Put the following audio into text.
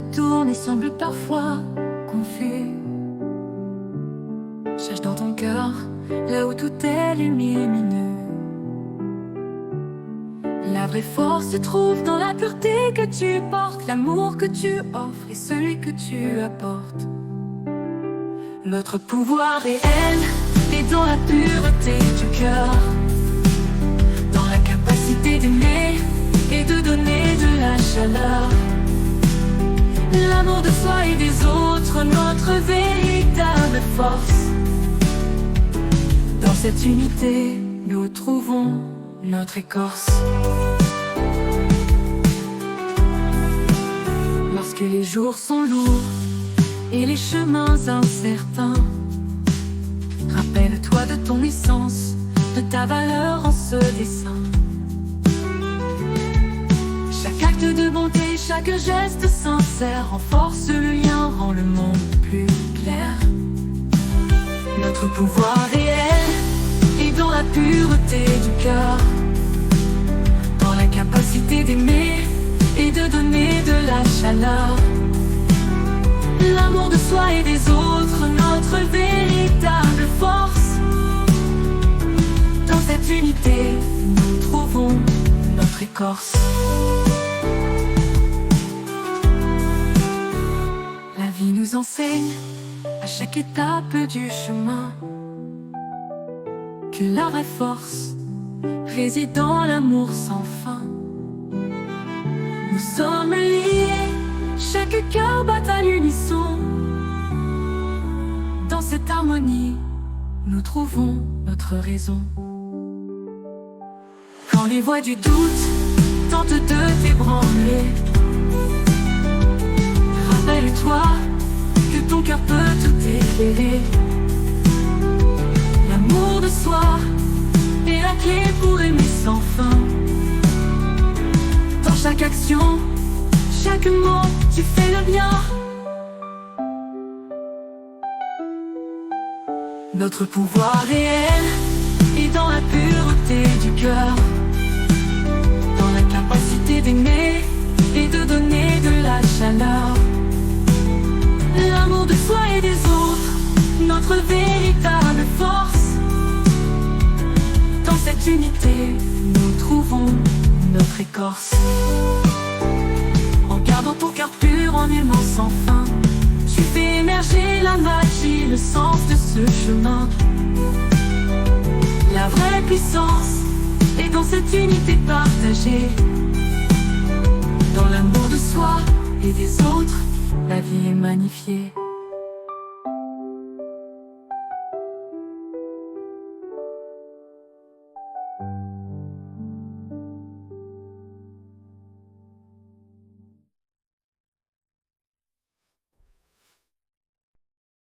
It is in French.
te tourne et semble parfois confus. Cherche dans ton cœur, là où tout est lumineux. La vraie force se trouve dans la pureté que tu portes, l'amour que tu offres et celui que tu apportes. Notre pouvoir réel est dans la pureté du cœur, dans la capacité d'aimer et de donner de la chaleur. L'amour de soi et des autres, notre véritable force. Dans cette unité, nous trouvons notre écorce. Lorsque les jours sont lourds et les chemins incertains, rappelle-toi de ton essence, de ta valeur en ce dessin. Chaque acte de bonté, chaque geste sincère renforce le lien, rend le monde plus clair. Notre pouvoir réel est dans la pureté du cœur, dans la capacité d'aimer et de donner de la chaleur. L'amour de soi et des autres, notre véritable force. Dans cette unité, nous trouvons notre écorce. La vie nous enseigne à chaque étape du chemin que la vraie force réside dans l'amour sans fin. Nous sommes liés, chaque cœur bat à l'unisson. Dans cette harmonie, nous trouvons notre raison. Quand les voix du doute tentent de t'ébranler, rappelle-toi que ton cœur peut tout éclairer. L'amour de soi est la clé pour aimer sans fin. Dans chaque action, chaque mot, tu fais le bien. Notre pouvoir réel est dans la pureté du cœur, dans la capacité d'aimer et de donner de la chaleur. L'amour de soi et des autres, notre véritable force. Dans cette unité, nous trouvons notre écorce. En gardant ton cœur pur, en aimant sans fin, tu fais émerger la magie, le sens de ce chemin. La vraie puissance est dans cette unité partagée, dans l'amour de soi et des autres, la vie est magnifiée.